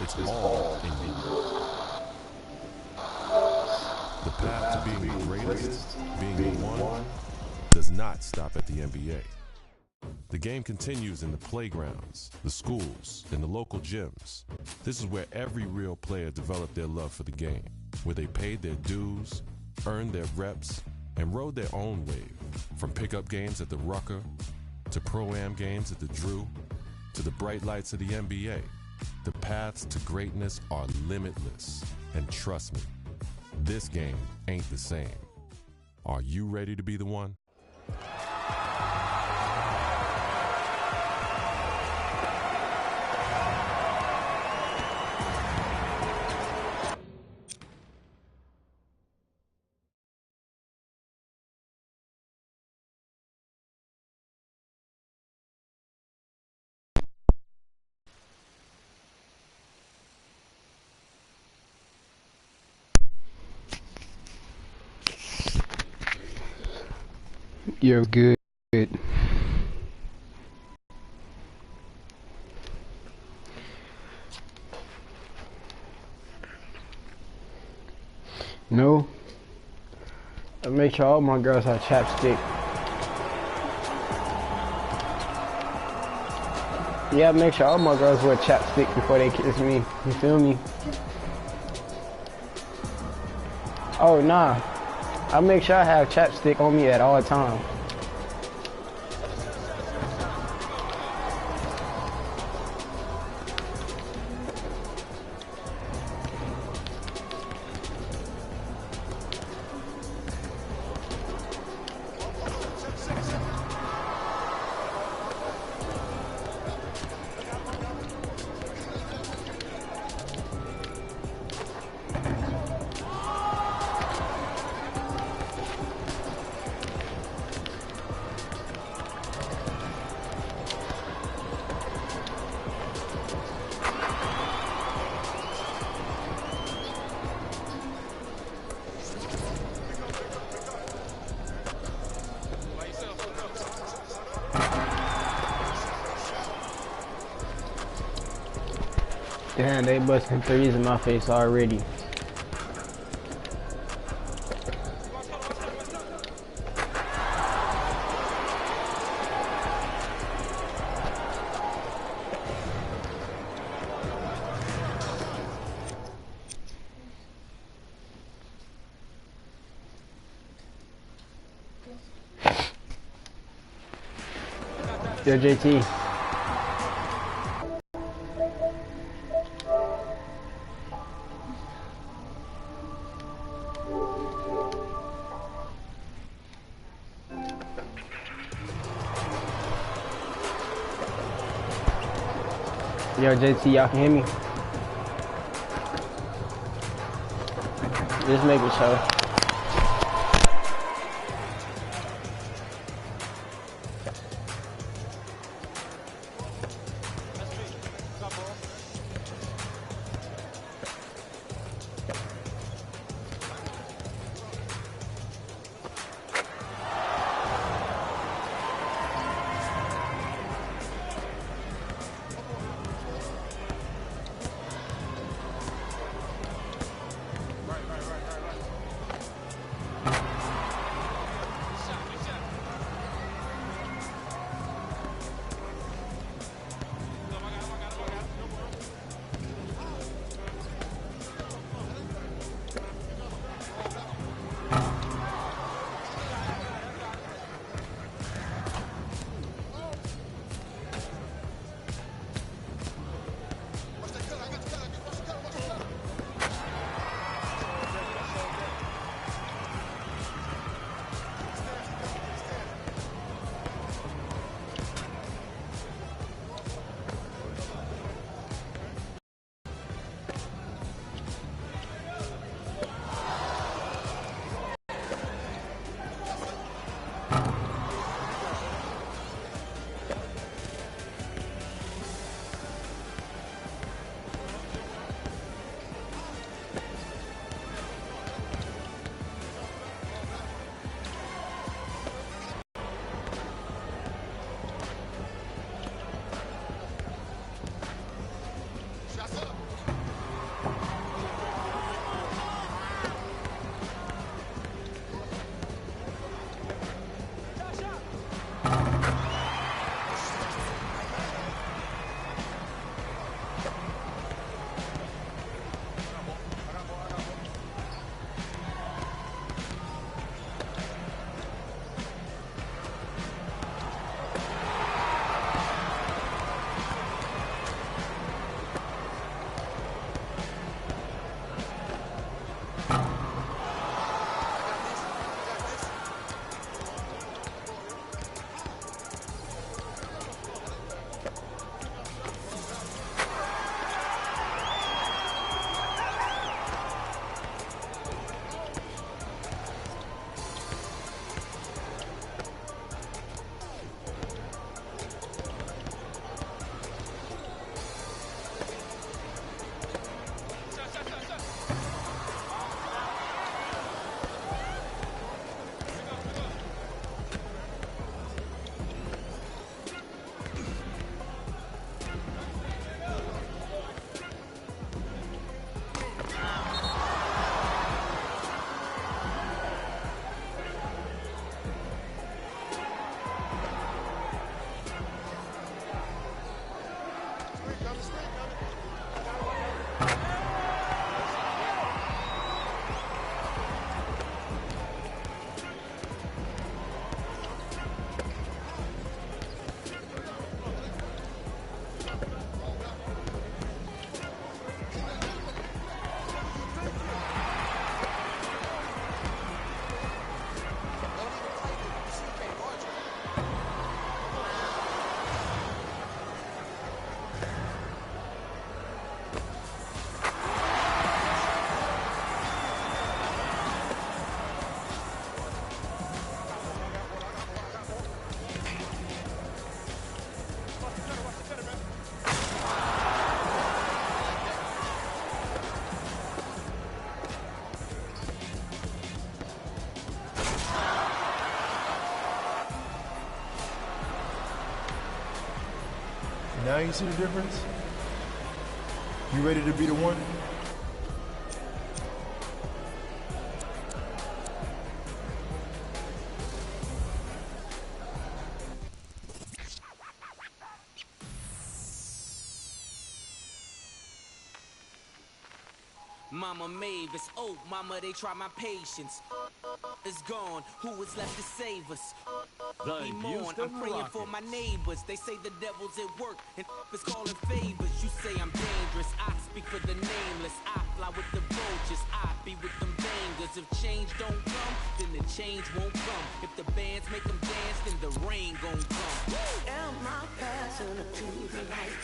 It's all in you. The path to being the greatest, being the one, does not stop at the NBA. The game continues in the playgrounds, the schools, and the local gyms. This is where every real player developed their love for the game, where they paid their dues, earned their reps, and rode their own wave. From pickup games at the Rucker, to Pro-Am games at the Drew, to the bright lights of the NBA. The paths to greatness are limitless. And trust me, this game ain't the same. Are you ready to be the one? You're good. No. I make sure all my girls have chapstick. Yeah, make sure all my girls wear chapstick before they kiss me. You feel me? Oh, nah. I make sure I have chapstick on me at all times. Damn, they busting threes in my face already. Yo, JT. Yo, JT, y'all can hear me? Just making sure. Now you see the difference? You ready to be the one? Mama Mavis, oh mama, they try my patience. It's gone, who is left to save us? We mourn, I'm praying for my neighbors. They say the devil's at work and is calling favors. You say I'm dangerous, I speak for the nameless. I fly with the vultures, I be with them bangers. If change don't come, then the change won't come. If the bands make them dance, then the rain gon' come. Am I passing to the light?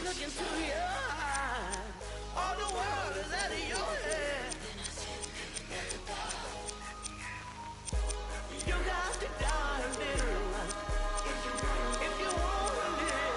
Look into your eyes. All the world is out of your head. You got to die a little if you want to live.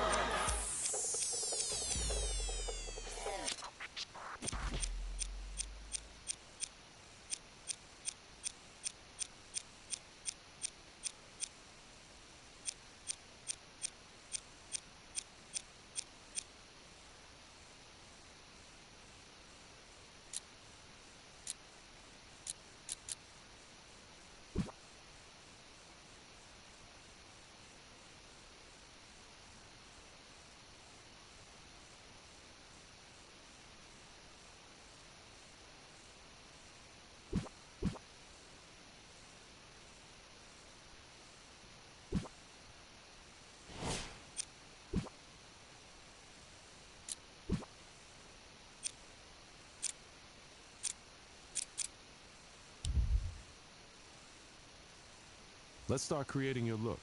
Let's start creating your look.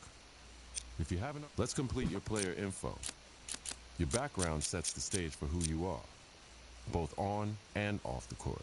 If you haven't, let's complete your player info. Your background sets the stage for who you are, both on and off the court.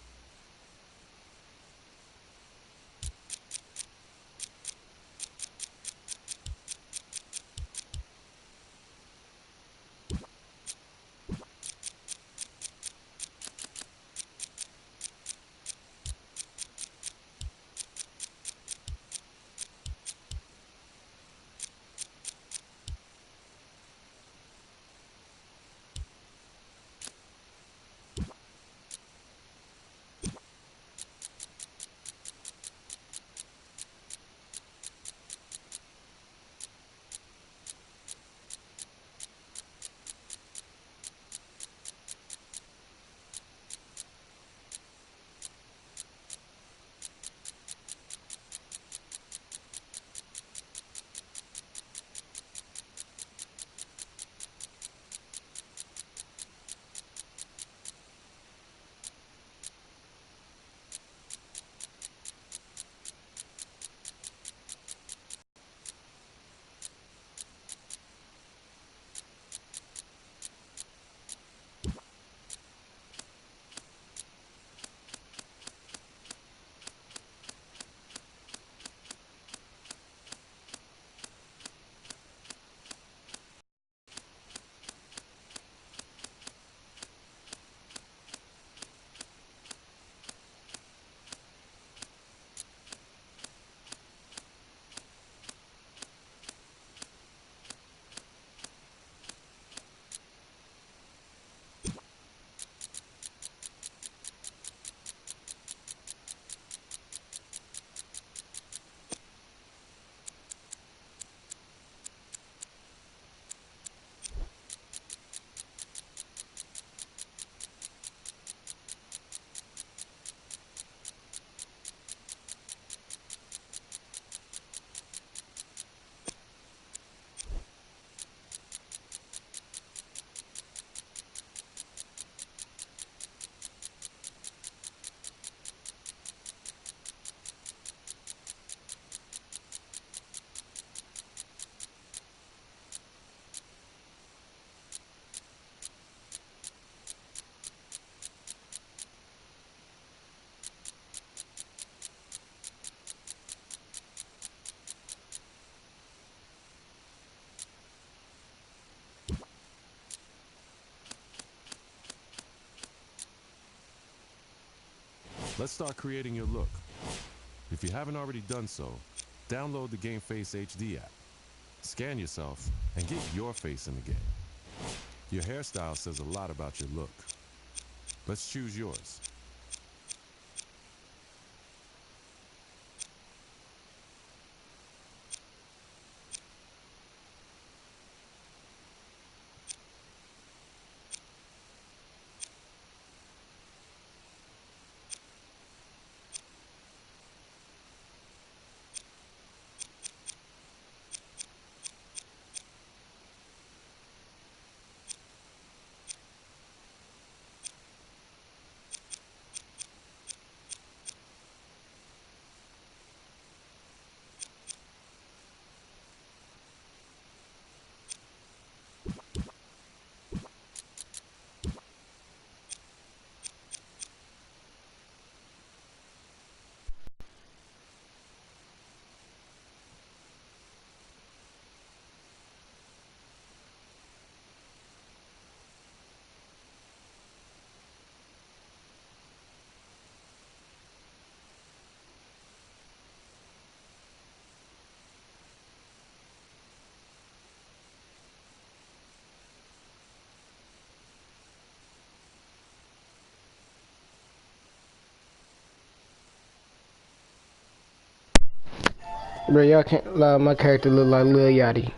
Let's start creating your look. If you haven't already done so, download the GameFace HD app. Scan yourself and get your face in the game. Your hairstyle says a lot about your look. Let's choose yours. Bro, y'all can't lie, my character look like Lil Yachty.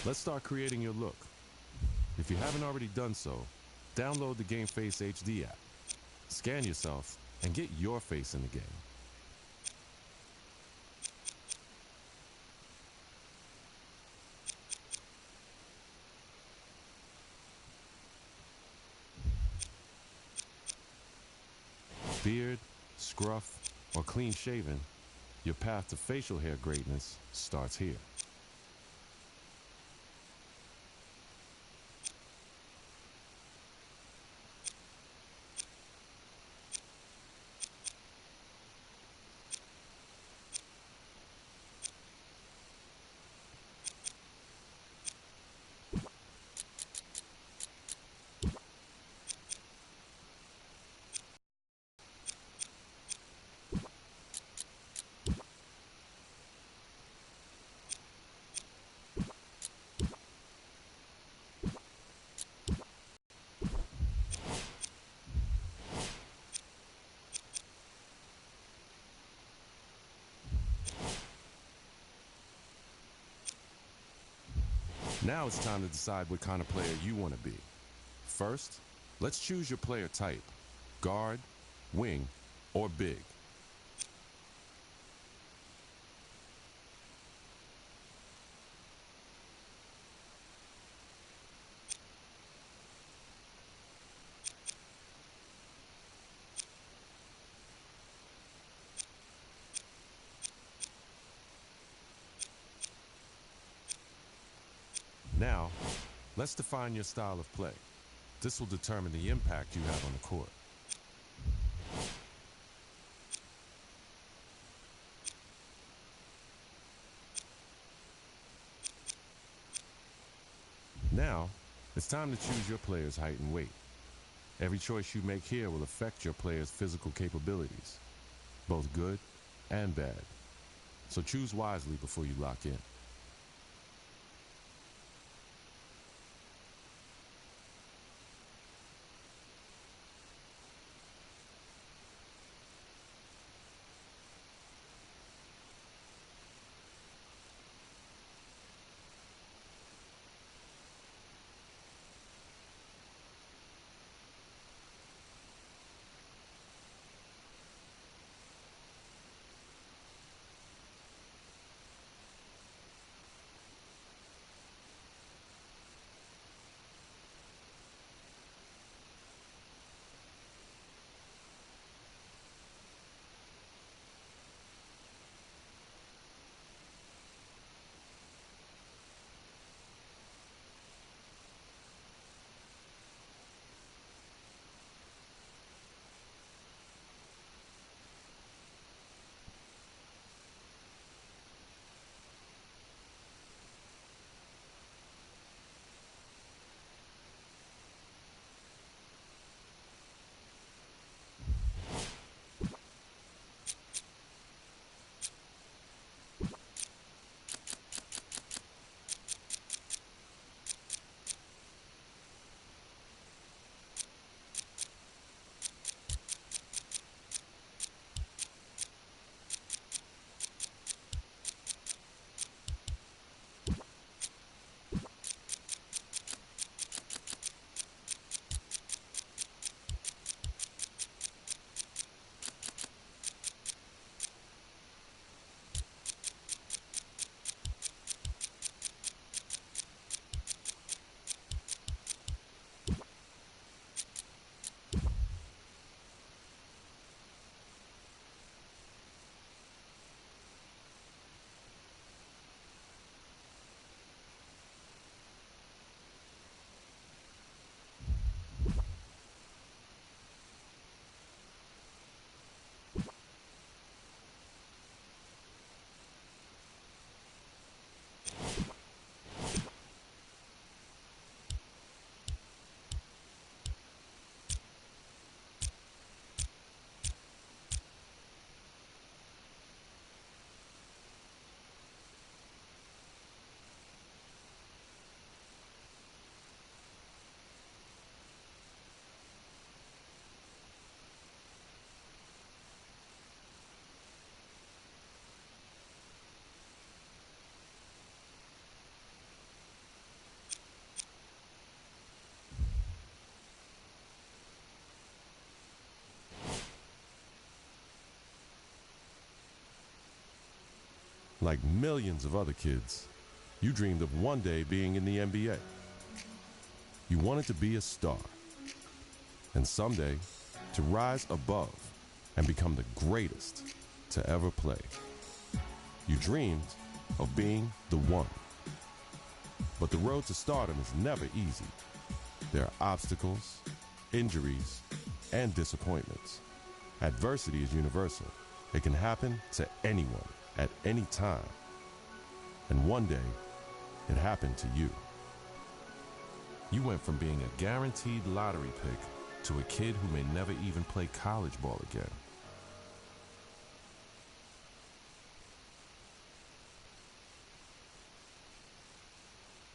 Let's start creating your look. If you haven't already done so, download the GameFace HD app. Scan yourself and get your face in the game. Beard, scruff, or clean shaven, your path to facial hair greatness starts here. Now it's time to decide what kind of player you want to be. First, let's choose your player type: guard, wing, or big. Now, let's define your style of play. This will determine the impact you have on the court. Now, it's time to choose your player's height and weight. Every choice you make here will affect your player's physical capabilities, both good and bad. So choose wisely before you lock in. Like millions of other kids, you dreamed of one day being in the NBA. You wanted to be a star, and someday to rise above and become the greatest to ever play. You dreamed of being the one. But the road to stardom is never easy. There are obstacles, injuries, and disappointments. Adversity is universal. It can happen to anyone at any time. And one day, it happened to you. You went from being a guaranteed lottery pick to a kid who may never even play college ball again.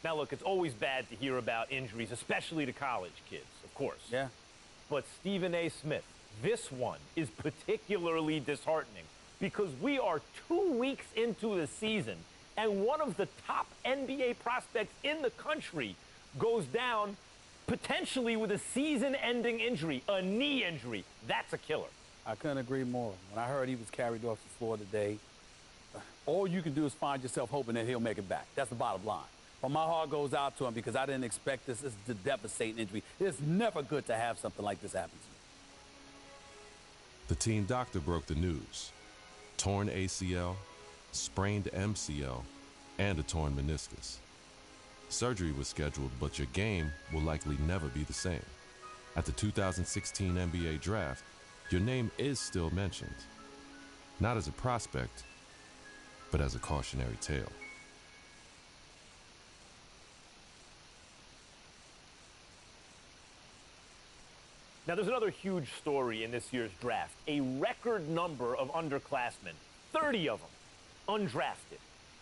Now, look, it's always bad to hear about injuries, especially to college kids, of course. Yeah. But Stephen A. Smith, this one is particularly disheartening because we are 2 weeks into the season and one of the top NBA prospects in the country goes down potentially with a season-ending injury, a knee injury. That's a killer. I couldn't agree more. When I heard he was carried off the floor today, all you can do is find yourself hoping that he'll make it back. That's the bottom line. But my heart goes out to him because I didn't expect this. This is a devastating injury. It's never good to have something like this happen to you. The team doctor broke the news. Torn ACL, sprained MCL, and a torn meniscus. Surgery was scheduled, but your game will likely never be the same. At the 2016 NBA Draft, your name is still mentioned. Not as a prospect, but as a cautionary tale. Now, there's another huge story in this year's draft. A record number of underclassmen, 30 of them, undrafted.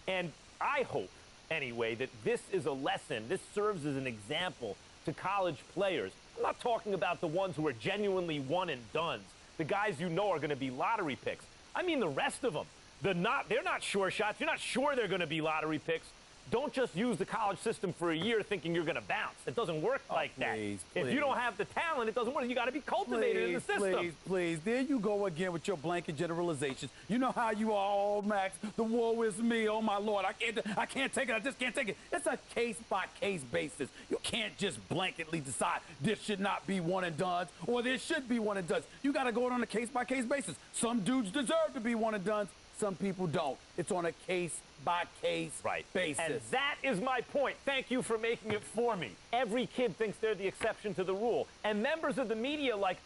And I hope, anyway, that this is a lesson, this serves as an example to college players. I'm not talking about the ones who are genuinely one and dones, the guys you know are going to be lottery picks. I mean the rest of them. They're not sure shots. You're not sure they're going to be lottery picks. Don't just use the college system for a year thinking you're going to bounce. It doesn't work like that. Please. If you don't have the talent, it doesn't work. You got to be cultivated in the system. Please. There you go again with your blanket generalizations. You know how you are, oh, Max. The woe is me. Oh, my Lord. I can't take it. I just can't take it. It's a case-by-case basis. You can't just blanketly decide this should not be one and dones or this should be one and dones. You got to go on a case-by-case basis. Some dudes deserve to be one and dones. Some people don't. It's on a case-by-case basis. And that is my point. Thank you for making it for me. Every kid thinks they're the exception to the rule. And members of the media like,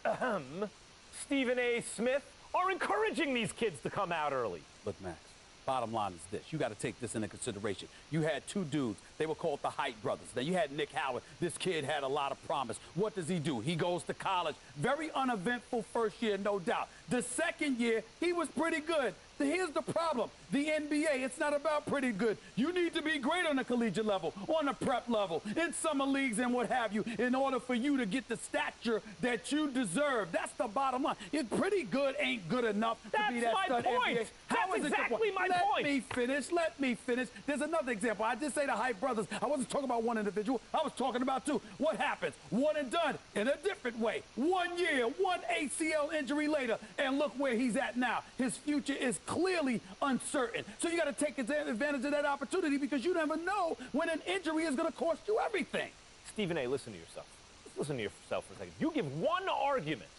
Stephen A. Smith, are encouraging these kids to come out early. Look, Max, bottom line is this. You got to take this into consideration. You had two dudes. They were called the Height brothers. Now, you had Nick Howard. This kid had a lot of promise. What does he do? He goes to college. Very uneventful first year, no doubt. The second year, he was pretty good. Here's the problem. The NBA, it's not about pretty good. You need to be great on the collegiate level, on the prep level, in summer leagues and what have you, in order for you to get the stature that you deserve. That's the bottom line. It's pretty good ain't good enough to be that stud NBA. That's exactly my point. Let me finish. There's another example. I did say the Height brothers. I wasn't talking about one individual. I was talking about two. What happens? One and done in a different way. 1 year, one ACL injury later, and look where he's at now. His future is clearly uncertain. So you got to take advantage of that opportunity because you never know when an injury is going to cost you everything. Stephen A., listen to yourself. Listen to yourself for a second. You give one argument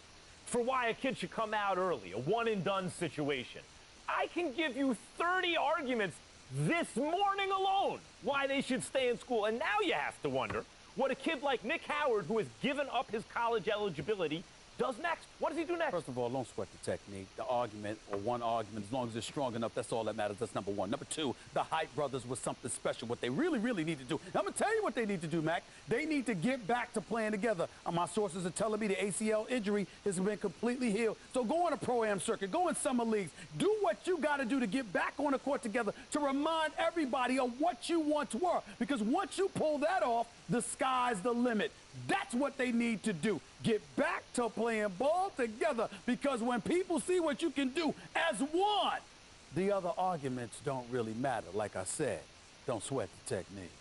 for why a kid should come out early, a one-and-done situation. I can give you 30 arguments this morning alone why they should stay in school. And now you have to wonder what a kid like Nick Howard, who has given up his college eligibility, does next. What does he do next? First of all, don't sweat the technique. The argument, or one argument, as long as it's strong enough, that's all that matters. That's number one. Number two, the Height brothers was something special. What they really, really need to do. I'm going to tell you what they need to do, Mac. They need to get back to playing together. My sources are telling me the ACL injury has been completely healed. So go on a pro-am circuit. Go in summer leagues. Do what you got to do to get back on the court together to remind everybody of what you once were. Because once you pull that off, the sky's the limit. That's what they need to do. Get back to playing ball together because when people see what you can do as one, the other arguments don't really matter. Like I said, don't sweat the technique.